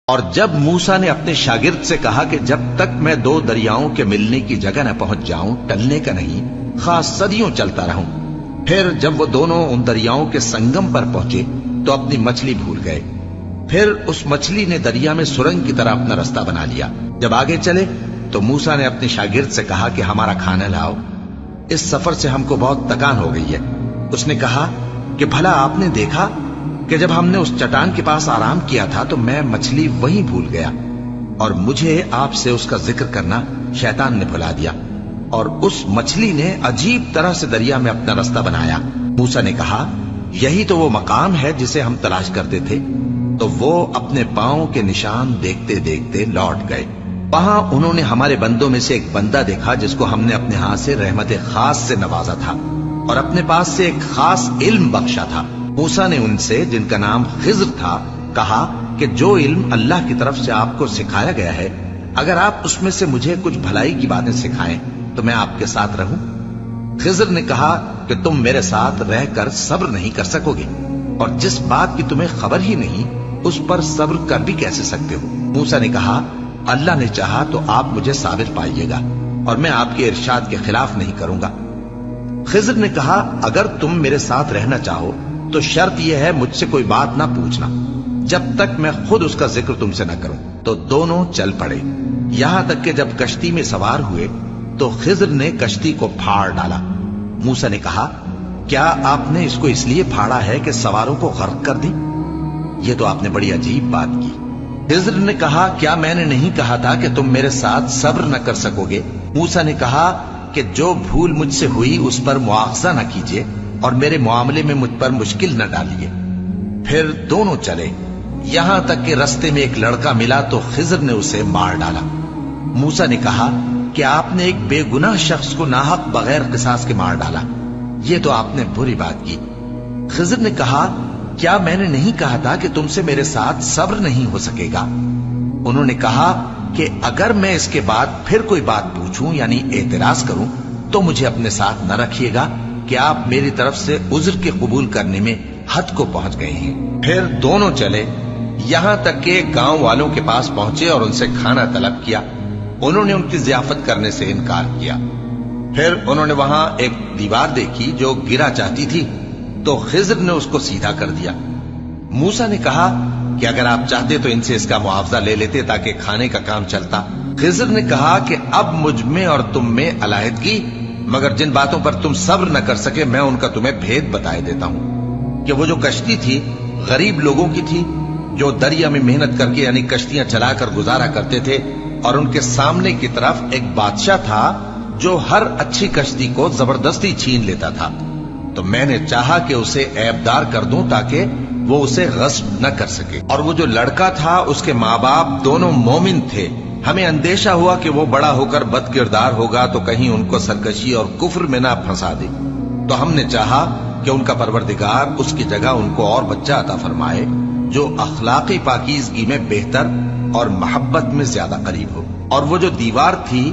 اور جب موسیٰ نے اپنے شاگرد سے کہا کہ جب تک میں دو دریاؤں کے ملنے کی جگہ نہ پہنچ جاؤں ٹلنے کا نہیں، خاص صدیوں چلتا رہوں۔ پھر جب وہ دونوں ان دریاؤں کے سنگم پر پہنچے تو اپنی مچھلی بھول گئے۔ پھر اس مچھلی نے دریا میں سرنگ کی طرح اپنا رستہ بنا لیا۔ جب آگے چلے تو موسیٰ نے اپنے شاگرد سے کہا کہ ہمارا کھانا لاؤ، اس سفر سے ہم کو بہت تکان ہو گئی ہے۔ اس نے کہا کہ بھلا آپ نے دیکھا کہ جب ہم نے اس چٹان کے پاس آرام کیا تھا تو میں مچھلی وہیں بھول گیا، اور مجھے آپ سے اس کا ذکر کرنا شیطان نے بھلا دیا، اور اس مچھلی نے عجیب طرح سے دریا میں اپنا رستہ بنایا۔ موسیٰ نے کہا یہی تو وہ مقام ہے جسے ہم تلاش کرتے تھے۔ تو وہ اپنے پاؤں کے نشان دیکھتے دیکھتے لوٹ گئے۔ وہاں انہوں نے ہمارے بندوں میں سے ایک بندہ دیکھا جس کو ہم نے اپنے ہاتھ سے رحمت خاص سے نوازا تھا اور اپنے پاس سے ایک خاص علم بخشا تھا۔ موسیٰ نے ان سے جن کا نام خضر تھا کہا کہ جو علم اللہ کی طرف سے آپ کو سکھایا گیا ہے، اگر آپ اس میں سے مجھے کچھ بھلائی کی باتیں سکھائیں تو میں آپ کے ساتھ رہوں۔ خضر نے کہا کہ تم میرے ساتھ رہ کر صبر نہیں کر سکو گے، اور جس بات کی تمہیں خبر ہی نہیں اس پر صبر کر بھی کیسے سکتے ہو؟ موسیٰ نے کہا اللہ نے چاہا تو آپ مجھے صابر پائیے گا، اور میں آپ کے ارشاد کے خلاف نہیں کروں گا۔ خضر نے کہا اگر تم میرے ساتھ رہنا چاہو تو شرط یہ ہے مجھ سے کوئی بات نہ پوچھنا جب تک میں خود اس کا ذکر تم سے نہ کروں۔ تو دونوں چل پڑے، یہاں تک کہ جب کشتی میں سوار ہوئے تو خضر نے کشتی کو پھاڑ ڈالا۔ موسیٰ نے کہا کیا آپ نے اس کو اس لیے پھاڑا ہے کہ سواروں کو غرق کر دیں؟ یہ تو آپ نے بڑی عجیب بات کی۔ خضر نے کہا کیا میں نے نہیں کہا تھا کہ تم میرے ساتھ صبر نہ کر سکو گے؟ موسیٰ نے کہا کہ جو بھول مجھ سے ہوئی اس پر مواخذہ نہ کیجیے اور میرے معاملے میں مجھ پر مشکل نہ ڈالیے۔ پھر دونوں چلے، یہاں تک کہ رستے میں ایک لڑکا ملا تو خضر نے اسے مار ڈالا۔ موسیٰ نے کہا کہ آپ نے ایک بے گناہ شخص کو ناحق بغیر قصاص کے مار ڈالا، یہ تو آپ نے بری بات کی۔ خضر نے کہا کیا میں نے نہیں کہا تھا کہ تم سے میرے ساتھ صبر نہیں ہو سکے گا؟ انہوں نے کہا کہ اگر میں اس کے بعد پھر کوئی بات پوچھوں یعنی اعتراض کروں تو مجھے اپنے ساتھ نہ رکھیے گا کہ آپ میری طرف سے عذر کے قبول کرنے میں حد کو پہنچ گئے ہیں۔ پھر دونوں چلے، یہاں تک کہ گاؤں والوں کے پاس پہنچے اور ان سے کھانا طلب کیا۔ انہوں نے ان کی ضیافت کرنے سے انکار کیا۔ پھر انہوں نے وہاں ایک دیوار دیکھی جو گرا چاہتی تھی تو خضر نے اس کو سیدھا کر دیا۔ موسیٰ نے کہا کہ اگر آپ چاہتے تو ان سے اس کا معاوضہ لے لیتے تاکہ کھانے کا کام چلتا۔ خضر نے کہا کہ اب مجھ میں اور تم میں علیحدگی، مگر جن باتوں پر تم صبر نہ کر سکے میں ان کا تمہیں بھید بتائے دیتا ہوں کہ وہ جو کشتی تھی غریب لوگوں کی تھی جو دریا میں محنت کر کے یعنی کشتیاں چلا کر گزارا کرتے تھے، اور ان کے سامنے کی طرف ایک بادشاہ تھا جو ہر اچھی کشتی کو زبردستی چھین لیتا تھا۔ تو میں نے چاہا کہ اسے عیبدار کر دوں تاکہ وہ اسے غصب نہ کر سکے۔ اور وہ جو لڑکا تھا اس کے ماں باپ دونوں مومن تھے، ہمیں اندیشہ ہوا کہ وہ بڑا ہو کر بد کردار ہوگا تو کہیں ان کو سرکشی اور کفر میں نہ پھنسا دے۔ تو ہم نے چاہا کہ ان کا پروردگار اس کی جگہ ان کو اور بچہ عطا فرمائے جو اخلاقی پاکیزگی میں بہتر اور محبت میں زیادہ قریب ہو۔ اور وہ جو دیوار تھی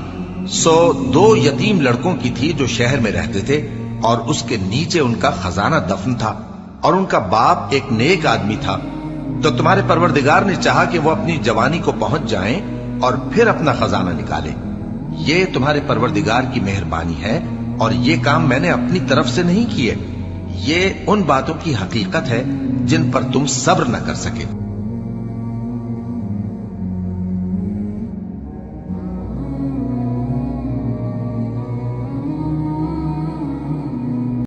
سو 2 یتیم لڑکوں کی تھی جو شہر میں رہتے تھے، اور اس کے نیچے ان کا خزانہ دفن تھا، اور ان کا باپ ایک نیک آدمی تھا۔ تو تمہارے پروردگار نے چاہا کہ وہ اپنی جوانی کو پہنچ جائیں اور پھر اپنا خزانہ نکالے۔ یہ تمہارے پروردگار کی مہربانی ہے، اور یہ کام میں نے اپنی طرف سے نہیں کیے، یہ ان باتوں کی حقیقت ہے جن پر تم صبر نہ کر سکے۔